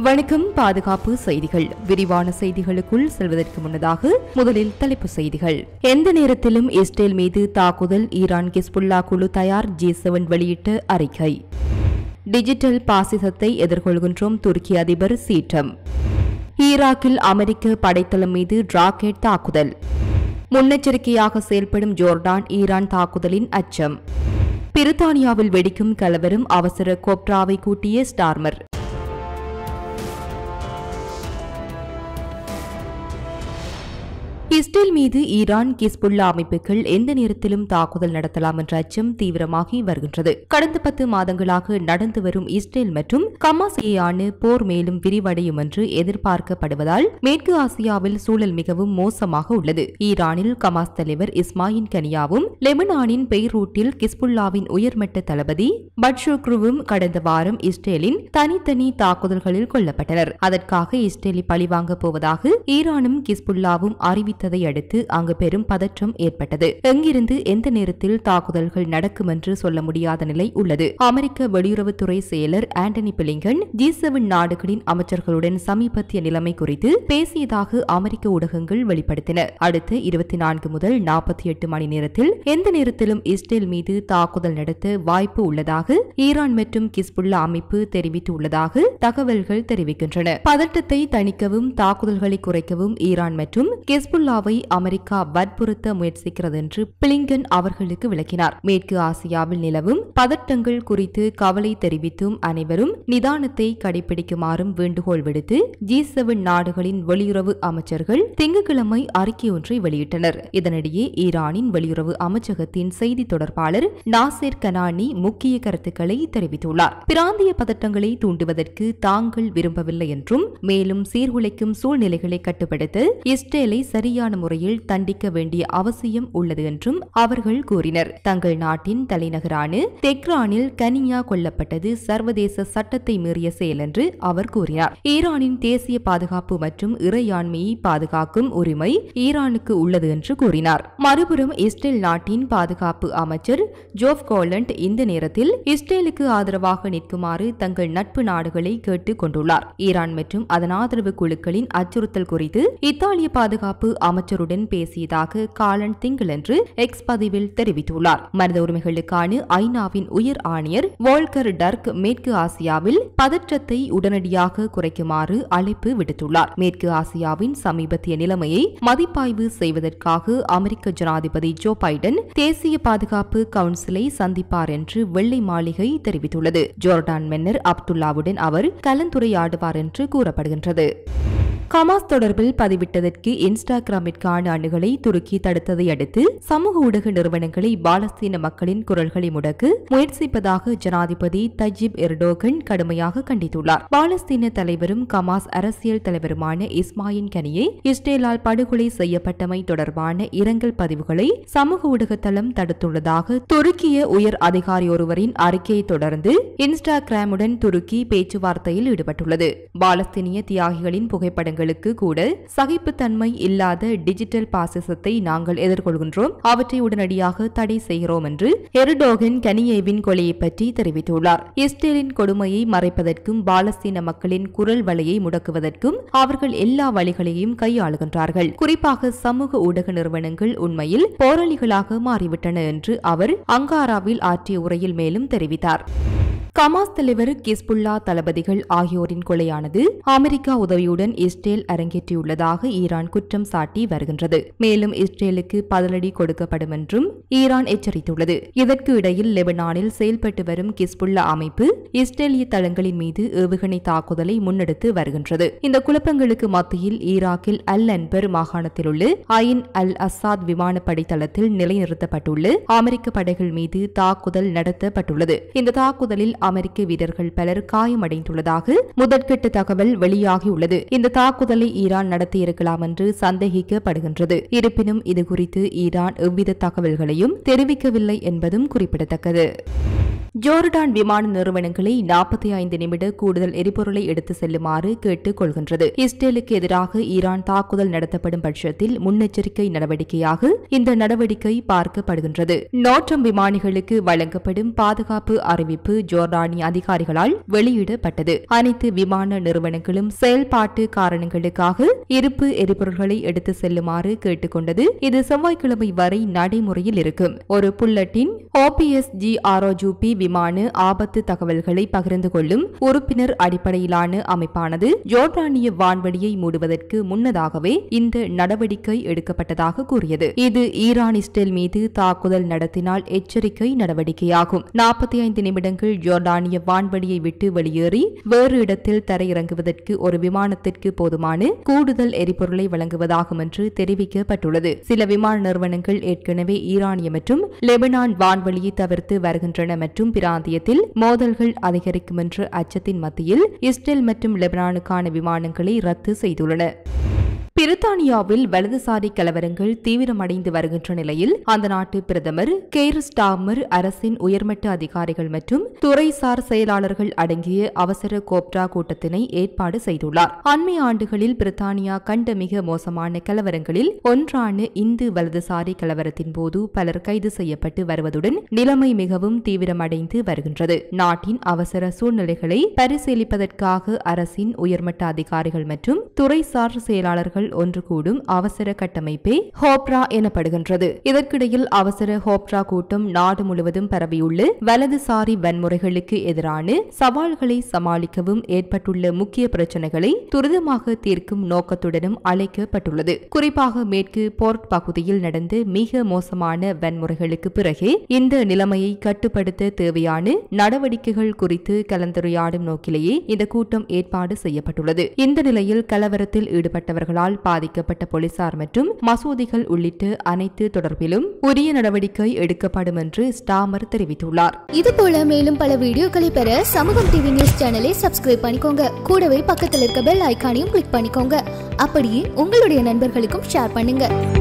வணக்கம். பாதுகாப்பு செய்திகள். விரிவான செய்திகளுக்குள் செல்வதற்கு முன்னதாக முதலில் தலைப்புச் செய்திகள். எந்த நேரத்திலும் இஸ்ரேல் மீது தாக்குதல், ஈரான் ஹிஸ்புல்லா குழு தயார், G7 வெளியிட்ட அறிக்கை. டிஜிட்டல் பாசிசத்தை எதிர்கொள்கின்றோம், துருக்கி அதிபர் சீற்றம். ஈராக்கில் அமெரிக்க படைத்தளம் மீது ராக்கெட் தாக்குதல். முன்னெச்சரிக்கையாக செயல்படும் ஜோர்டான், ஈரான் தாக்குதலின் அச்சம். பிரித்தானியாவில் வெடிக்கும் கலவரம், அவசர கோப்ராவை கூட்டிய ஸ்டார்மர். இஸ்ரேல் மீது ஈரான், ஹிஸ்புல்லா அமைப்புகள் எந்த நேரத்திலும் தாக்குதல் நடத்தலாம் என்ற அச்சம் தீவிரமாகி வருகின்றது. கடந்த 10 மாதங்களாக நடந்து வரும் இஸ்ரேல் மற்றும் ஹமாஸ் இடையேயான போர் மேலும் விரிவடையும் என்று எதிர்பார்க்கப்படுவதால் மேற்கு ஆசியாவில் சூழல் மிகவும் மோசமாக உள்ளது. ஈரானில் ஹமாஸ் தலைவர் இஸ்மாயில் கனியாவும், லெபனானின் பெய்ரூட்டில் ஹிஸ்புல்லாவின் உயர்மட்ட தளபதி பட்ஷுக்ருவும் கடந்த வாரம் இஸ்ரேலின் தனித்தனி தாக்குதல்களில் கொல்லப்பட்டனர். அதற்காக இஸ்ரேலை பழிவாங்கப் போவதாக ஈரானும் ஹிஸ்புல்லாவும் அறிவித்ததை அடுத்து அங்கு பெரும் பதற்றம் ஏற்பட்டது. எங்கிருந்து எந்த நேரத்தில் தாக்குதல்கள் நடக்கும் என்று சொல்ல முடியாத நிலை உள்ளது. அமெரிக்க வெளியுறவுத்துறை செயலர் ஆண்டனி பிளிங்கன் G7 நாடுகளின் அமைச்சர்களுடன் சமீபத்திய நிலைமை குறித்து பேசியதாக அமெரிக்க ஊடகங்கள் வெளிப்படுத்தின. அடுத்த 24 முதல் 48 மணி நேரத்தில் எந்த நேரத்திலும் இஸ்ரேல் மீது தாக்குதல் நடத்த வாய்ப்பு உள்ளதாக ஈரான் மற்றும் ஹிஸ்புல்லா அமைப்பு தெரிவித்துள்ளதாக தகவல்கள் தெரிவிக்கின்றன. பதட்டத்தை தணிக்கவும் தாக்குதல்களை குறைக்கவும் ஈரான் மற்றும் ஹிஸ்புல்லாவை அமெரிக்கா வற்புறுத்த முயற்சிக்கிறது என்று பிளிங்கன் அவர்களுக்கு விளக்கினார். மேற்கு ஆசியாவில் நிலவும் பதட்டங்கள் குறித்து கவலை தெரிவித்தும் அனைவரும் நிதானத்தை கடைபிடிக்குமாறும் வேண்டுகோள் விடுத்து G7 நாடுகளின் வெளியுறவு அமைச்சர்கள் திங்கட்கிழமை அறிக்கை ஒன்றை வெளியிட்டனர். இதனிடையே ஈரானின் வெளியுறவு அமைச்சகத்தின் செய்தி தொடர்பாளர் நாசேர் கனானி முக்கிய கருத்துக்களை தெரிவித்துள்ளார். பிராந்திய பதட்டங்களை தூண்டுவதற்கு தாங்கள் விரும்பவில்லை என்றும் மேலும் சீர்குலைக்கும் சூழ்நிலைகளை கட்டுப்படுத்த இஸ்ரேலை சரியான முறையில் தண்டிக்க வேண்டிய அவசியம் உள்ளது என்றும் அவர்கள் கூறினர். தங்கள் நாட்டின் தலைநகரான தெஹ்ரானில் கனியா கொல்லப்பட்டது சர்வதேச சட்டத்தை மீறிய செயல் என்று அவர் கூறினார். ஈரானின் தேசிய பாதுகாப்பு மற்றும் இறையாண்மையை பாதுகாக்கும் உரிமை ஈரானுக்கு உள்ளது என்று கூறினார். மறுபுறம் இஸ்ரேல் நாட்டின் பாதுகாப்பு அமைச்சர் ஜோப் கோலண்ட் இந்த நேரத்தில் இஸ்ரேலுக்கு ஆதரவாக நிற்குமாறு தங்கள் நட்பு நாடுகளை கேட்டுக் கொண்டுள்ளார். ஈரான் மற்றும் அதன் ஆதரவு குழுக்களின் அச்சுறுத்தல் குறித்து இத்தாலிய பாதுகாப்பு அமைச்சருடன் பேசியதாக காலன் திங்களன்று எக்ஸ் பதிவில் தெரிவித்துள்ளார். மனித உரிமைகளுக்கான ஐநாவின் உயர் ஆணையர் வோல்கர் டர்க் மேற்கு ஆசியாவில் பதற்றத்தை உடனடியாக குறைக்குமாறு அழைப்பு விடுத்துள்ளார். மேற்கு ஆசியாவின் சமீபத்திய நிலைமையை மதிப்பாய்வு செய்வதற்காக அமெரிக்க ஜனாதிபதி ஜோ பைடன் தேசிய பாதுகாப்பு கவுன்சிலை சந்திப்பார் என்று வெள்ளை மாளிகை தெரிவித்துள்ளது. ஜோர்டான் மன்னர் அப்துல்லாவுடன் அவர் கலந்துரையாடுவார் என்று கூறப்படுகின்றது. ஹமாஸ் தொடர்பில் பதிவிட்டதற்கு இன்ஸ்டாகிராமிற்கான அணுகலை துருக்கி தடுத்ததை அடுத்து சமூக ஊடக நிறுவனங்களை பாலஸ்தீன மக்களின் குரல்களை முடக்க முயற்சிப்பதாக ஜனாதிபதி தஜிப் எர்டோகன் கடுமையாக கண்டித்துள்ளார். பாலஸ்தீன தலைவரும் ஹமாஸ் அரசியல் தலைவருமான இஸ்மாயில் கனியே இஸ்ரேலால் படுகொலை செய்யப்பட்டமை தொடர்பான இரங்கல் பதிவுகளை சமூக ஊடக தளம் தடுத்துள்ளதாக துருக்கிய உயர் அதிகாரி ஒருவரின் அறிக்கையை தொடர்ந்து இன்ஸ்டாகிராமுடன் துருக்கி பேச்சுவார்த்தையில் ஈடுபட்டுள்ளது. பாலஸ்தீனிய தியாகிகளின் புகைப்படங்கள் கூட சகிப்புத்தன்மை இல்லாத டிஜிட்டல் பாசிசத்தை நாங்கள் எதிர்கொள்கின்றோம், அவற்றை உடனடியாக தடை செய்கிறோம் என்று எர்டோகன் கனியேவின் கொலையை பற்றி தெரிவித்துள்ளார். இஸ்ரேலின் கொடுமையை மறைப்பதற்கும் பாலஸ்தீன மக்களின் குரல் வலையை முடக்குவதற்கும் அவர்கள் எல்லா வழிகளையும் கையாளுகின்றார்கள். குறிப்பாக சமூக ஊடக நிறுவனங்கள் உண்மையில் போராளிகளாக மாறிவிட்டன என்று அவர் அங்காராவில் ஆற்றிய உரையில் மேலும் தெரிவித்தார். ஹமாஸ் தலைவர் ஹிஸ்புல்லா தளபதிகள் ஆகியோரின் கொலையானது அமெரிக்கா உதவியுடன் இஸ்ரேல் அரங்கேற்றியுள்ளதாக ஈரான் குற்றம் சாட்டி வருகின்றது. மேலும் இஸ்ரேலுக்கு பதிலடி கொடுக்கப்படும் என்றும் ஈரான் எச்சரித்துள்ளது. இதற்கு இடையில் லெபனானில் செயல்பட்டு வரும் ஹிஸ்புல்லா அமைப்பு இஸ்ரேலிய தளங்களின் மீது ஏவுகணை தாக்குதலை முன்னெடுத்து வருகின்றது. இந்த குழப்பங்களுக்கு மத்தியில் ஈராக்கில் அல் அன்பர் மாகாணத்தில் உள்ள ஐன் அல் அசாத் விமானப்படை தளத்தில் நிலைநிறுத்தப்பட்டுள்ள அமெரிக்க படைகள் மீது தாக்குதல் நடத்தப்பட்டுள்ளது. இந்த தாக்குதலில் அமெரிக்க வீரர்கள் பலர் காயமடைந்துள்ளதாக முதற்கட்ட தகவல் வெளியாகியுள்ளது. இந்த தாக்குதலை ஈரான் நடத்தியிருக்கலாம் என்று சந்தேகிக்கப்படுகின்றது. இருப்பினும் இதுகுறித்து ஈரான் எவ்வித தகவல்களையும் தெரிவிக்கவில்லை என்பதும் குறிப்பிடத்தக்கது. ஜோர்டான் விமான நிறுவனங்களை 45 நிமிட கூடுதல் எரிபொருளை எடுத்து செல்லுமாறு கேட்டுக் கொள்கின்றது. இஸ்ரேலுக்கு எதிராக ஈரான் தாக்குதல் நடத்தப்படும் பட்சத்தில் முன்னெச்சரிக்கை நடவடிக்கையாக இந்த நடவடிக்கை பார்க்கப்படுகின்றது. நோட்டம் விமானிகளுக்கு வழங்கப்படும் பாதுகாப்பு அறிவிப்பு ஜோர்டான் ஜோர்டானிய அதிகாரிகளால் வெளியிடப்பட்டது. அனைத்து விமான நிறுவனங்களும் செயல்பாட்டு காரணங்களுக்காக இருப்பு எரிபொருள்களை எடுத்து செல்லுமாறு கேட்டுக்கொண்டது. இது செவ்வாய்க்கிழமை வரை நடைமுறையில் இருக்கும். ஒரு புல்லட்டின் OPSGROGP விமான ஆபத்து தகவல்களை பகிர்ந்து கொள்ளும் உறுப்பினர் அடிப்படையிலான அமைப்பானது ஜோர்டானிய வான்வெளியை மூடுவதற்கு முன்னதாகவே இந்த நடவடிக்கை எடுக்கப்பட்டதாக கூறியது. இது ஈரான் இஸ்ரேல் மீது தாக்குதல் நடத்தினால் எச்சரிக்கை நடவடிக்கையாகும். 45 நிமிடங்கள் ஜோர்டானிய வான்வெளியை விட்டு வெளியேறி வேறு இடத்தில் தரையிறங்குவதற்கு ஒரு விமானத்திற்கு போதுமான கூடுதல் எரிபொருளை வழங்குவதாகும் என்று தெரிவிக்கப்பட்டுள்ளது. சில விமான நிறுவனங்கள் ஏற்கனவே ஈரானிய மற்றும் லெபனான் வான்வெளியை தவிர்த்து வருகின்றன மற்றும் பிராந்தியத்தில் மோதல்கள் அதிகரிக்கும் என்ற அச்சத்தின் மத்தியில் இஸ்ரேல் மற்றும் லெபனானுக்கான விமானங்களை ரத்து செய்துள்ளன. பிரித்தானியாவில் வலதுசாரி கலவரங்கள் தீவிரமடைந்து வருகின்ற நிலையில் அந்த நாட்டு பிரதமர் கெய்ர் ஸ்டார்மர் அரசின் உயர்மட்ட அதிகாரிகள் மற்றும் துறைசார் செயலாளர்கள் அடங்கிய அவசர கோப்ரா கூட்டத்தினை ஏற்பாடு செய்துள்ளார். அண்மை ஆண்டுகளில் பிரித்தானியா கண்ட மிக மோசமான கலவரங்களில் ஒன்றான இந்து வலதுசாரி கலவரத்தின் போது பலர் கைது செய்யப்பட்டு வருவதுடன் நிலைமை மிகவும் தீவிரமடைந்து வருகின்றது. நாட்டின் அவசர சூழ்நிலைகளை பரிசீலிப்பதற்காக அரசின் உயர்மட்ட அதிகாரிகள் மற்றும் துறைசார் செயலாளர்கள் ஒன்று கூடும் அவசர கட்டமைப்பே ஹோப்ரா எனப்படுகின்றது. இதற்கிடையில் அவசர ஹோப்ரா கூட்டம் நாடு முழுவதும் பரவியுள்ள வலதுசாரி வன்முறைகளுக்கு எதிரான சவால்களை சமாளிக்கவும் ஏற்பட்டுள்ள முக்கிய பிரச்சினைகளை துரிதமாக தீர்க்கும் நோக்கத்துடனும் அழைக்கப்பட்டுள்ளது. குறிப்பாக மேற்கு போர்ட் பகுதியில் நடந்த மிக மோசமான வன்முறைகளுக்கு பிறகே இந்த நிலைமையை கட்டுப்படுத்த தேவையான நடவடிக்கைகள் குறித்து கலந்துரையாடும் நோக்கிலேயே இந்த கூட்டம் ஏற்பாடு செய்யப்பட்டுள்ளது. இந்த நிலையில் கலவரத்தில் ஈடுபட்டவர்களால் பாதிக்கப்பட்ட போலீசார் மற்றும் மசூதிகள் உள்ளிட்ட அனைத்து தொடர்பிலும் உரிய நடவடிக்கை எடுக்கப்படும் என்று ஸ்டார்மர் தெரிவித்துள்ளார். இதுபோல மேலும் பல வீடியோக்களை பெற சமூகம் டிவி நியூஸ் சேனலை சப்ஸ்கிரைப் பண்ணிக்கோங்க. கூடவே பக்கத்தில் இருக்க பெல் ஐகானையும் கிளிக் பண்ணிக்கோங்க. அப்படியே உங்களுடைய நண்பர்களுக்கும் ஷேர் பண்ணுங்க.